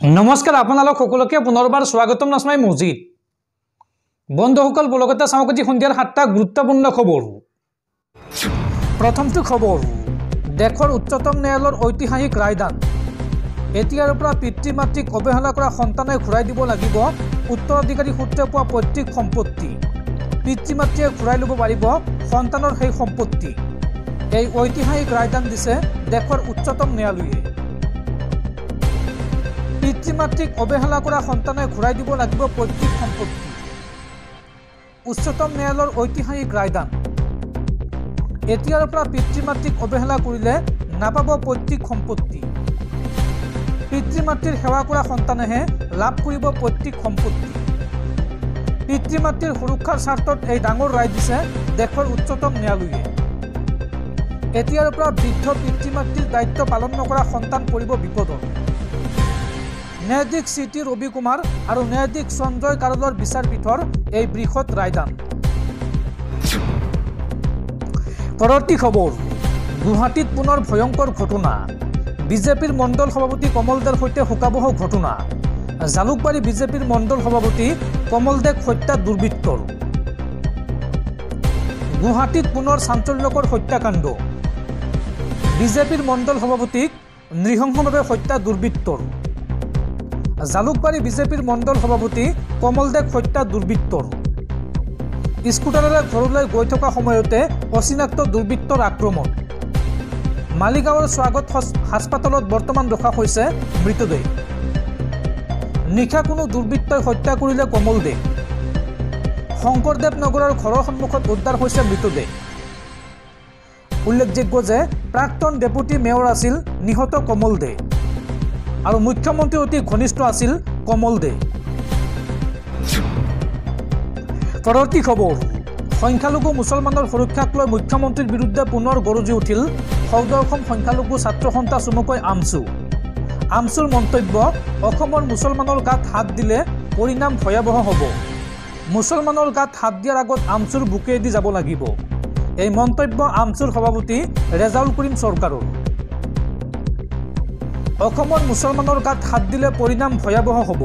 নমস্কাৰ আপোনালোক সকলোকে পুনৰবাৰ স্বাগতম নাছমাই মজিদ বন্ধুসকল বলগতে সামগ্ৰী সন্ধিয়াৰ 7টা গুৰুত্বপূৰ্ণ খবৰ। প্ৰথমটো খবৰ, দেশৰ উচ্চতম ন্যায়ালয়ৰ ঐতিহাসিক ৰায়দান। এতিয়াৰ পৰা পিতৃ মাতৃক অৱহেলা কৰা সন্তানে ঘূৰাই দিব লাগিব উত্তৰাধিকাৰী সূত্ৰে পোৱা পৈতৃক সম্পত্তি। পিতৃ মাতৃয়ে ঘূৰাই ল'ব পাৰিব সন্তানৰ সেই সম্পত্তি। এই ঐতিহাসিক ৰায়দান দিছে দেশৰ উচ্চতম ন্যায়ালয়ে। পিতৃ মাতৃক অৱহেলা কৰা সন্তানে ঘূৰাই দিব লাগিব পৈতৃক সম্পত্তি। উচ্চতম ন্যায়ালয়ৰ ঐতিহাসিক ৰায়দান। এতিয়াৰ পৰা পিতৃ মাতৃক অৱহেলা কৰিলে নাপাব পৈতৃক সম্পত্তি। পিতৃ মাতৃৰ সেৱা কৰা সন্তানেহে লাভ কৰিব পৈতৃক সম্পত্তি। পিতৃ মাতৃৰ সুৰক্ষাৰ স্বাৰ্থত এই ডাঙৰ ৰায় দিছে দেশৰ উচ্চতম ন্যায়ালয়ে। এতিয়াৰ পৰা বৃদ্ধ পিতৃ মাতৃৰ দায়িত্ব পালন নকৰা সন্তান পৰিব বিপদত। ন্যায়াধীশ চি.টি. ৰবি কুমাৰ আৰু ন্যায়াধীশ সঞ্জয় কাৰোলৰ বিচাৰপীঠৰ এই বৃহৎ ৰায়দান। পৰৱৰ্তী খবৰ, গুৱাহাটীত পুনৰ ভয়ংকৰ ঘটনা। বিজেপিৰ মণ্ডল সভাপতি কমল দেৰ সৈতে শোকাবহ ঘটনা। জালুকবাৰী বিজেপিৰ মণ্ডল সভাপতি কমল দেক হত্যা দুৰ্বৃত্তৰ। গুৱাহাটীত পুনৰ চাঞ্চল্যকৰ হত্যাকাণ্ড। বিজেপিৰ মণ্ডল সভাপতিক নৃশংসভাৱে হত্যা দুৰ্বৃত্তৰ। জালুকবাৰী বিজেপিৰ মণ্ডল সভাপতি কমল দেক হত্যা দুৰ্বৃত্তৰ। স্কুটাৰেৰে ঘৰলৈ গৈ থকা সময়তে অচিনাক্ত দুৰ্বৃত্তৰ আক্ৰমণ। মালিগাঁৱৰ স্বাগত হাস্পাতালত বৰ্তমান ৰখা হৈছে মৃতদেহ। নিশা কোনো দুৰ্বৃত্তই হত্যা কৰিলে কমল দেক। শংকৰদেৱ নগৰৰ ঘৰৰ সন্মুখত উদ্ধাৰ হৈছে মৃতদেহ। উল্লেখযোগ্য যে প্ৰাক্তন ডেপুটি মেয়ৰ আছিল নিহত কমল দে আৰু মুখ্যমন্ত্ৰী অতি ঘনিষ্ঠ আছিল কমল দে। পৰৱৰ্তী খবৰ, সংখ্যালঘু মুছলমানৰ সুৰক্ষাক লৈ মুখ্যমন্ত্ৰীৰ বিৰুদ্ধে পুনৰ গৰজি উঠিল সৌদ অসম সংখ্যালঘু ছাত্ৰ সন্থা চমুকৈ আমছু। আমছুৰ মন্তব্য, অসমৰ মুছলমানৰ গাত হাত দিলে পৰিণাম ভয়াৱহ হ'ব। মুছলমানৰ গাত হাত দিয়াৰ আগত আমছুৰ বুকেদি যাব লাগিব। এই মন্তব্য আমছুৰ সভাপতি ৰেজাউল কৰিম চৰকাৰৰ। অসমৰ মুছলমানৰ গাত হাত দিলে পৰিণাম ভয়াৱহ হ'ব।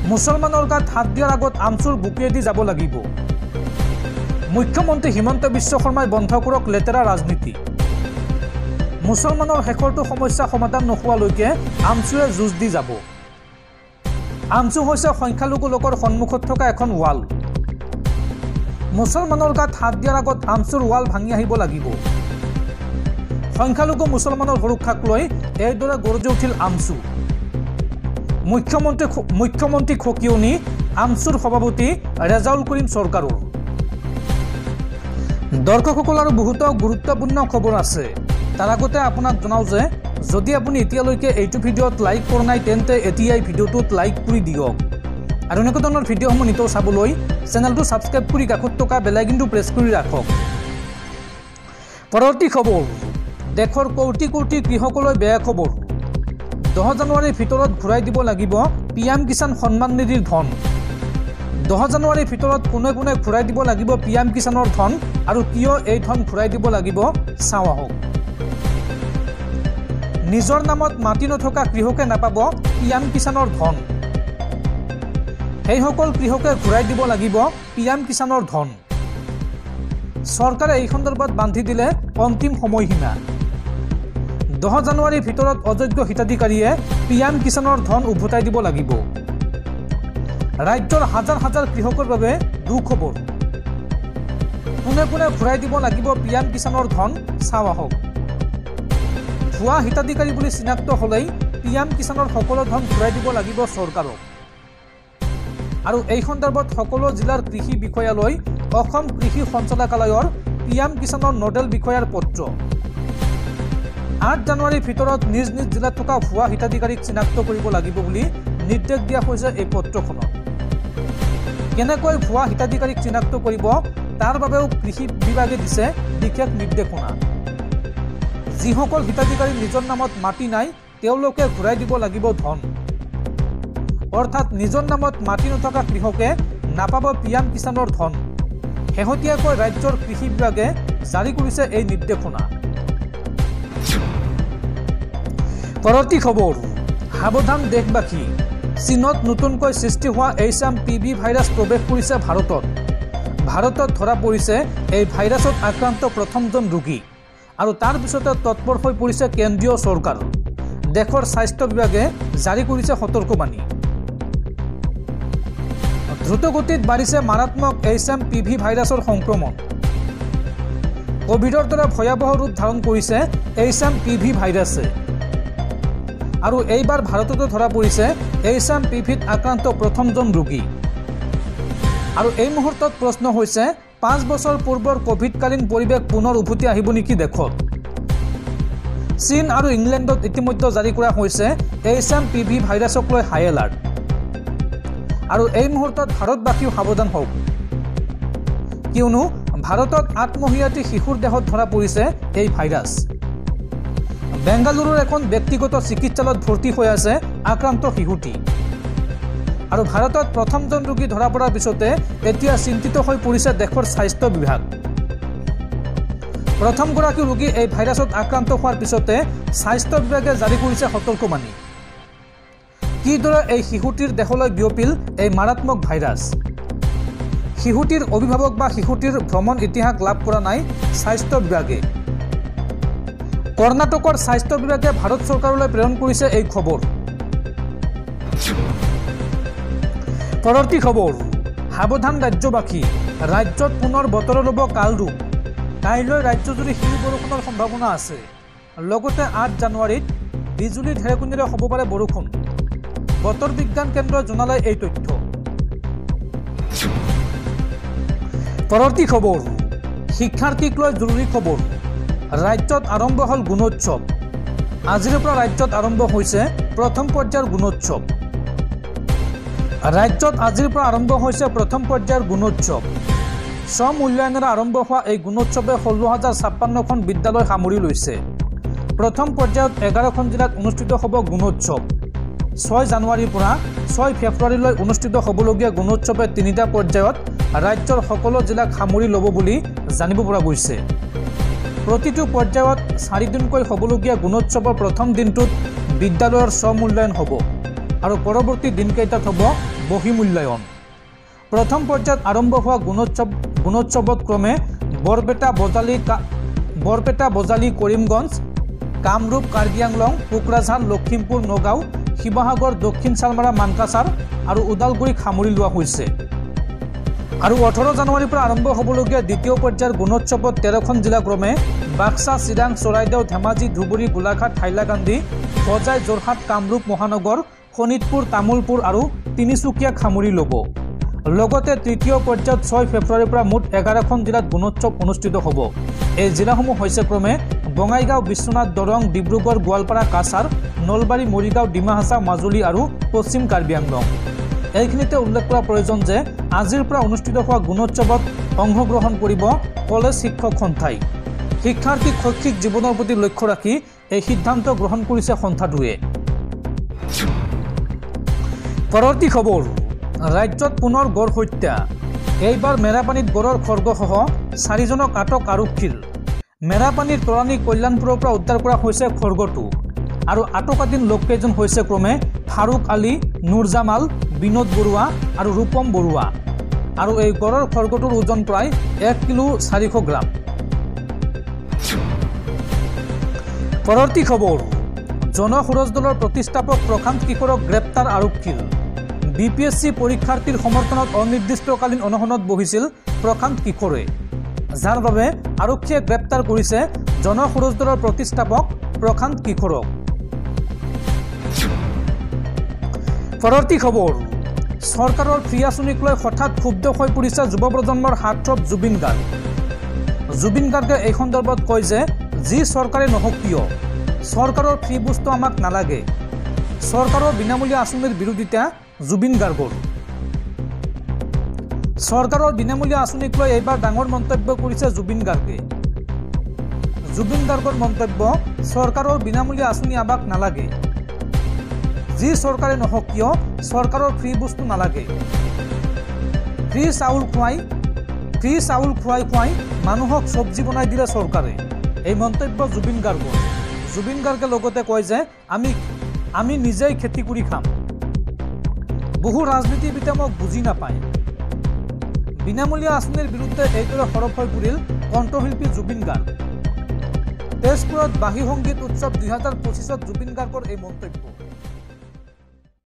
মুছলমানৰ গাত হাত দিয়াৰ আগত আমছুৰ বুকেদি যাব লাগিব। মুখ্যমন্ত্ৰী হিমন্ত বিশ্ব শৰ্মাই বন্ধ কৰক লেতেৰা ৰাজনীতি। মুছলমানৰ শেষৰটো সমস্যা সমাধান নোহোৱালৈকে আমছুৱে যুঁজ দি যাব। আমছু হৈছে সংখ্যালঘু লোকৰ সন্মুখত থকা এখন ৱাল। মুছলমানৰ গাত হাত দিয়াৰ আগত আমছুৰ ৱাল ভাঙি আহিব লাগিব। সংখ্যালঘু মুছলমানৰ সুৰক্ষাক লৈ এইদৰে গৰজি উঠিল আমছু। মুখ্যমন্ত্ৰী খকিয়নি আমছুৰ সভাপতি ৰেজাউল কৰিম চৰকাৰৰ। দৰ্শকসকল আৰু বহুতো গুৰুত্বপূৰ্ণ খবৰ আছে। তাৰ আগতে আপোনাক জনাওঁ যে যদি আপুনি এতিয়ালৈকে এইটো ভিডিঅ'ত লাইক কৰা নাই তেন্তে এতিয়াই ভিডিঅ'টোত লাইক কৰি দিয়ক আৰু এনেকুৱা ধৰণৰ ভিডিঅ'সমূহ নিতৌ চাবলৈ চেনেলটো ছাবস্ক্ৰাইব কৰি কাষত থকা বেল আইকনটো প্ৰেছ কৰি ৰাখক। পৰৱৰ্তী খবৰ, দেশৰ কোটি কোটি কৃষকলৈ বেয়া খবৰ। 10 জানুৱাৰীৰ ভিতৰত ঘূৰাই দিব লাগিব PM কিষাণ সন্মান নিধিৰ ধন। 10 জানুৱাৰীৰ ভিতৰত কোনে কোনে ঘূৰাই দিব লাগিব PM কিষাণৰ ধন আৰু কিয় এই ধন ঘূৰাই দিব লাগিব চাওঁ আহক। নিজৰ নামত মাটি নথকা কৃষকে নাপাব PM কিষাণৰ ধন। সেইসকল কৃষকে ঘূৰাই দিব লাগিব PM কিষাণৰ ধন। চৰকাৰে এই সন্দৰ্ভত বান্ধি দিলে অন্তিম সময়সীমা। 10 জানুৱাৰীৰ ভিতৰত অযোগ্য হিতাধিকাৰীয়ে PM কিষাণৰ ধন উভতাই দিব লাগিব। ৰাজ্যৰ হাজাৰ হাজাৰ কৃষকৰ বাবে দুখবৰ। কোনে কোনে ঘূৰাই দিব লাগিব PM কিষাণৰ ধন চাওঁ আহক। ভুৱা হিতাধিকাৰী বুলি চিনাক্ত হ'লেই PM কিষাণৰ সকলো ধন ঘূৰাই দিব লাগিব চৰকাৰক। আৰু এই সন্দৰ্ভত সকলো জিলাৰ কৃষি বিষয়ালৈ অসম কৃষি সঞ্চালকালয়ৰ PM কিষাণৰ নডেল বিষয়াৰ পত্ৰ। 8 জানুৱাৰীৰ ভিতৰত নিজ নিজ জিলাত থকা ভুৱা হিতাধিকাৰীক চিনাক্ত কৰিব লাগিব বুলি নিৰ্দেশ দিয়া হৈছে এই পত্ৰখনত। কেনেকৈ ভুৱা হিতাধিকাৰীক চিনাক্ত কৰিব তাৰ বাবেও কৃষি বিভাগে দিছে বিশেষ নিৰ্দেশনা। যিসকল হিতাধিকাৰীৰ নিজৰ নামত মাটি নাই তেওঁলোকে ঘূৰাই দিব লাগিব ধন। অৰ্থাৎ নিজৰ নামত মাটি নথকা কৃষকে নাপাব PM কিষাণৰ ধন। শেহতীয়াকৈ ৰাজ্যৰ কৃষি বিভাগে জাৰি কৰিছে এই নিৰ্দেশনা। পৰৱৰ্তী খবৰ, সাৱধান দেশবাসী, চীনত নতুনকৈ সৃষ্টি হোৱা HMPV ভাইৰাছ প্ৰৱেশ কৰিছে ভাৰতত। ভাৰতত ধৰা পৰিছে এই ভাইৰাছত আক্ৰান্ত প্ৰথমজন ৰোগী আৰু তাৰ পিছতে তৎপৰ হৈ পৰিছে কেন্দ্ৰীয় চৰকাৰ। দেশৰ স্বাস্থ্য বিভাগে জাৰি কৰিছে সতৰ্কবাণী। দ্ৰুতগতিত বাঢ়িছে মাৰাত্মক HMPV ভাইৰাছৰ সংক্ৰমণ। কোভিডৰ দৰে ভয়াৱহ ৰূপ ধাৰণ কৰিছে HMPV ভাইৰাছে আৰু এইবাৰ ভাৰততো ধৰা পৰিছে HMPVত আক্ৰান্ত প্ৰথমজন ৰোগী। আৰু এই মুহূৰ্তত প্ৰশ্ন হৈছে 5 বছৰ পূৰ্বৰ কোভিডকালীন পৰিৱেশ পুনৰ উভতি আহিব নেকি দেশত? চীন আৰু ইংলেণ্ডত ইতিমধ্যে জাৰি কৰা হৈছে HMPV ভাইৰাছক লৈ হাই এলাৰ্ট। আৰু এই মুহূৰ্তত ভাৰতবাসীও সাৱধান হওক, কিয়নো ভাৰতত 8 মহীয়াতী শিশুৰ দেহত ধৰা পৰিছে এই ভাইৰাছ। বেংগালুৰুৰ এখন ব্যক্তিগত চিকিৎসালয়ত ভৰ্তি হৈ আছে আক্ৰান্ত শিশুটি। আৰু ভাৰতত প্ৰথমজন ৰোগী ধৰা পৰাৰ পিছতে এতিয়া চিন্তিত হৈ পৰিছে দেশৰ স্বাস্থ্য বিভাগ। প্ৰথমগৰাকী ৰোগী এই ভাইৰাছত আক্ৰান্ত হোৱাৰ পিছতে স্বাস্থ্য বিভাগে জাৰি কৰিছে সতৰ্কবাণী। কিদৰে এই শিশুটিৰ দেহলৈ বিয়পিল এই মাৰাত্মক ভাইৰাছ? শিশুটিৰ অভিভাৱক বা শিশুটিৰ ভ্ৰমণ ইতিহাস লাভ কৰা নাই স্বাস্থ্য বিভাগে। কৰ্ণাটকৰ স্বাস্থ্য বিভাগে ভাৰত চৰকাৰলৈ প্ৰেৰণ কৰিছে এই খবৰ। পৰৱৰ্তী খবৰ, সাৱধান ৰাজ্যবাসী, ৰাজ্যত পুনৰ বতৰৰ ল'ব কাল ৰূপ। কাইলৈ ৰাজ্যজুৰি শিল বৰষুণৰ সম্ভাৱনা আছে। লগতে 8 জানুৱাৰীত বিজুলী ঢেৰেকনিৰে হ'ব পাৰে বৰষুণ। বতৰ বিজ্ঞান কেন্দ্ৰই জনালে এই তথ্য। পৰৱৰ্তী খবৰ, শিক্ষাৰ্থীক লৈ জৰুৰী খবৰ। ৰাজ্যত আৰম্ভ হ'ল গুণোৎসৱ। আজিৰ পৰা ৰাজ্যত আৰম্ভ হৈছে প্ৰথম পৰ্যায়ৰ গুণোৎসৱ। ৰাজ্যত আজিৰ পৰা আৰম্ভ হৈছে প্ৰথম পৰ্যায়ৰ গুণোৎসৱ। স্ব-মূল্যায়নেৰে আৰম্ভ হোৱা এই গুণোৎসৱে 16,056খন বিদ্যালয় সামৰি লৈছে। প্ৰথম পৰ্যায়ত 11খন জিলাত অনুষ্ঠিত হ'ব গুণোৎসৱ। 6 জানুৱাৰীৰ পৰা 6 ফেব্ৰুৱাৰীলৈ অনুষ্ঠিত হ'বলগীয়া গুণোৎসৱে 3টা পৰ্যায়ত ৰাজ্যৰ সকলো জিলাক সামৰি ল'ব বুলি জানিব পৰা গৈছে। প্ৰতিটো পৰ্যায়ত 4 দিনকৈ হ'বলগীয়া গুণোৎসৱৰ প্ৰথম দিনটোত বিদ্যালয়ৰ স্ব-মূল্যায়ন হ'ব আৰু পৰৱৰ্তী দিনকেইটাত হ'ব বহিমূল্যায়ন। প্ৰথম পৰ্যায়ত আৰম্ভ হোৱা গুণোৎসৱত ক্ৰমে বৰপেটা, বজালী, কৰিমগঞ্জ, কামৰূপ, কাৰ্বি আংলং, কোকৰাঝাৰ, লখিমপুৰ, নগাঁও, শিৱসাগৰ, দক্ষিণ চালমাৰা, মানকাছাৰ আৰু ওদালগুৰিক সামৰি লোৱা হৈছে। আৰু 18 জানুৱাৰীৰ পৰা আৰম্ভ হ'বলগীয়া দ্বিতীয় পৰ্যায়ৰ গুণোৎসৱত 13খন জিলা ক্ৰমে বাক্সা, চিৰাং, চৰাইদেউ, ধেমাজি, ধুবুৰী, গোলাঘাট, হাইলাকান্দি, হোজাই, যোৰহাট, কামৰূপ মহানগৰ, শোণিতপুৰ, তামুলপুৰ আৰু তিনিচুকীয়াক সামৰি ল'ব। লগতে তৃতীয় পৰ্যায়ত 6 ফেব্ৰুৱাৰীৰ পৰা মুঠ 11খন জিলাত গুণোৎসৱ অনুষ্ঠিত হ'ব। এই জিলাসমূহ হৈছে ক্ৰমে বঙাইগাঁও, বিশ্বনাথ, দৰং, ডিব্ৰুগড়, গোৱালপাৰা, কাছাৰ, নলবাৰী, মৰিগাঁও, ডিমা হাছাও, মাজুলী আৰু পশ্চিম কাৰ্বি আংলং। এইখিনিতে উল্লেখ কৰা প্ৰয়োজন যে আজিৰ পৰা অনুষ্ঠিত হোৱা গুণোৎসৱত অংশগ্ৰহণ কৰিব কলেজ শিক্ষক সন্থাই। শিক্ষাৰ্থীক শৈক্ষিক জীৱনৰ প্ৰতি লক্ষ্য ৰাখি এই সিদ্ধান্ত গ্ৰহণ কৰিছে সন্থাটোৱে। পৰৱৰ্তী খবৰ, ৰাজ্যত পুনৰ গড় হত্যা। এইবাৰ মেৰাপানীত গড়ৰ খৰ্গসহ 4জনক আটক আৰক্ষীৰ। মেৰাপানীৰ তৰাণী কল্যাণপুৰৰ পৰা উদ্ধাৰ কৰা হৈছে খৰ্গটো আৰু আটকাধীন লোককেইজন হৈছে ক্ৰমে ফাৰুক আলী, নুৰজামাল, বিনোদ বৰুৱা আৰু ৰূপম বৰুৱা। আৰু এই গড়ৰ খৰ্গটোৰ ওজন প্ৰায় 1 কিলো 400 গ্ৰাম। পৰৱৰ্তী খবৰ, জনসুৰজ দলৰ প্ৰতিষ্ঠাপক প্ৰশান্ত কিশোৰক গ্ৰেপ্তাৰ আৰক্ষীৰ। BPSC পৰীক্ষাৰ্থীৰ সমৰ্থনত অনিৰ্দিষ্টকালীন অনশনত বহিছিল প্ৰশান্ত কিশোৰে, যাৰ বাবে আৰক্ষীয়ে গ্ৰেপ্তাৰ কৰিছে জনসুৰজ দলৰ প্ৰতিষ্ঠাপক প্ৰশান্ত কিশোৰক। পৰৱৰ্তী খবৰ, চৰকাৰৰ ফ্ৰী আঁচনিক লৈ হঠাৎ ক্ষুব্ধ হৈ পৰিছে যুৱ প্ৰজন্মৰ হাৰ্টথ্ৰব জুবিন গাৰ্গ। জুবিন গাৰ্গে এই সন্দৰ্ভত কয় যে যি চৰকাৰে নহওক কিয় চৰকাৰৰ ফ্ৰী বস্তু আমাক নালাগে। চৰকাৰৰ বিনামূলীয়া আঁচনিৰ বিৰোধিতা জুবিন গাৰ্গৰ। চৰকাৰৰ বিনামূলীয়া আঁচনিক লৈ এইবাৰ ডাঙৰ মন্তব্য কৰিছে জুবিন গাৰ্গে। জুবিন গাৰ্গৰ মন্তব্য, চৰকাৰৰ বিনামূলীয়া আঁচনি আমাক নালাগে। যি চৰকাৰে নহওক কিয় চৰকাৰৰ ফ্ৰী বস্তু নালাগে। ফ্ৰী চাউল খুৱাই মানুহক চব্জি বনাই দিলে চৰকাৰে। এই মন্তব্য জুবিন গাৰ্গৰ। জুবিন গাৰ্গে লগতে কয় যে আমি নিজেই খেতি কৰি খাম। বহু ৰাজনীতিবিদে মোক বুজি নাপায়। বিনামূলীয়া আঁচনিৰ বিৰুদ্ধে এইদৰে সৰব হৈ পৰিল কণ্ঠশিল্পী জুবিন গাৰ্গ। তেজপুৰত বাঁহী সংগীত উৎসৱ 2025ত জুবিন গাৰ্গৰ এই মন্তব্য।